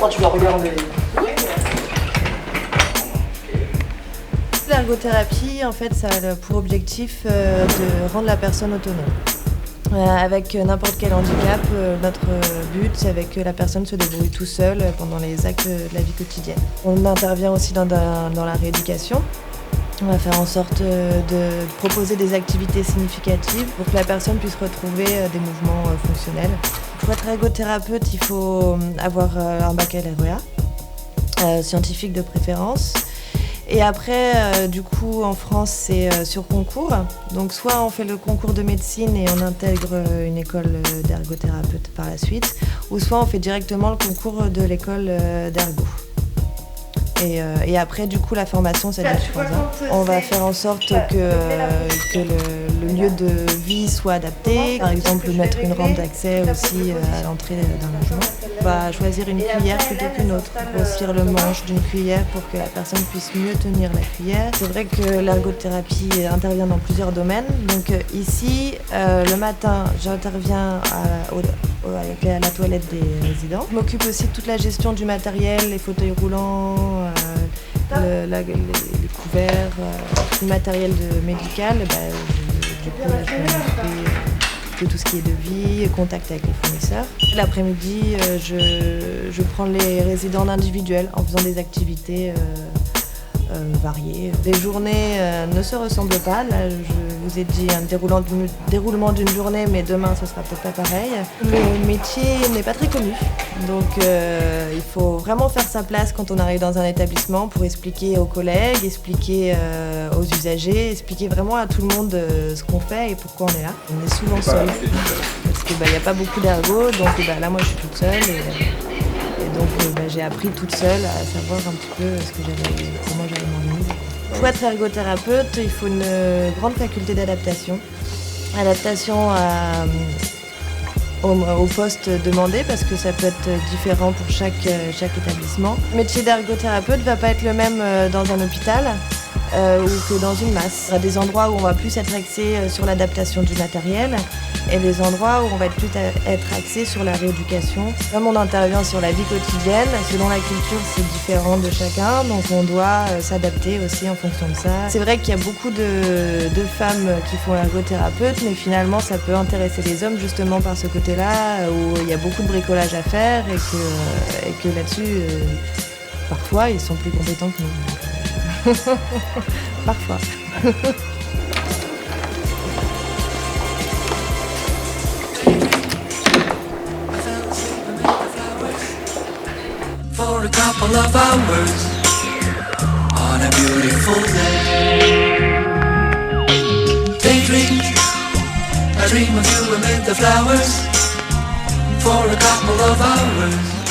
quand tu vas regarder. L'ergothérapie, en fait, ça a pour objectif de rendre la personne autonome. Avec n'importe quel handicap, notre but, c'est que la personne se débrouille tout seul pendant les actes de la vie quotidienne. On intervient aussi dans la rééducation. On va faire en sorte de proposer des activités significatives pour que la personne puisse retrouver des mouvements fonctionnels. Pour être ergothérapeute, il faut avoir un baccalauréat, scientifique de préférence. Et après, du coup, en France, c'est sur concours. Donc, soit on fait le concours de médecine et on intègre une école d'ergothérapeute par la suite, ou soit on fait directement le concours de l'école d'ergo. Et après, du coup, la formation, ça dure 3 ans. On va faire en sorte que le lieu de vie soit adapté. Par exemple, mettre une rampe d'accès aussi à l'entrée d'un logement. On va choisir une cuillère plutôt qu'une autre. Grossir le manche d'une cuillère pour que la personne puisse mieux tenir la cuillère. C'est vrai que l'ergothérapie intervient dans plusieurs domaines. Donc ici, le matin, j'interviens avec la toilette des résidents. Je m'occupe aussi de toute la gestion du matériel, les fauteuils roulants, les couverts, tout le matériel médical. Du coup, là, je m'occupe de tout ce qui est devis, contact avec les fournisseurs. L'après-midi, je prends les résidents individuels en faisant des activités variées. Les journées ne se ressemblent pas. Là, je vous ai dit un déroulement d'une journée, mais demain, ce sera peut-être pas pareil. Le métier n'est pas très connu, donc il faut vraiment faire sa place quand on arrive dans un établissement pour expliquer aux collègues, expliquer aux usagers, expliquer vraiment à tout le monde ce qu'on fait et pourquoi on est là. On est souvent seul, parce qu'il n'y a pas beaucoup d'ergo, donc là, moi, je suis toute seule. Et donc j'ai appris toute seule à savoir un petit peu comment j'allais m'organiser. Pour être ergothérapeute, il faut une grande faculté d'adaptation. Adaptation au poste demandé parce que ça peut être différent pour chaque établissement. Le métier d'ergothérapeute ne va pas être le même dans un hôpital ou que dans une masse. Il y a des endroits où on va plus être axé sur l'adaptation du matériel et des endroits où on va être plus être axé sur la rééducation. Comme on intervient sur la vie quotidienne, selon la culture c'est différent de chacun, donc on doit s'adapter aussi en fonction de ça. C'est vrai qu'il y a beaucoup de femmes qui font ergothérapeute, mais finalement ça peut intéresser les hommes justement par ce côté-là, où il y a beaucoup de bricolage à faire et que là-dessus, parfois ils sont plus compétents que nous. Parfois. For a couple of hours on a beautiful day. Daydream, I dream of you amid the flowers for a couple of hours.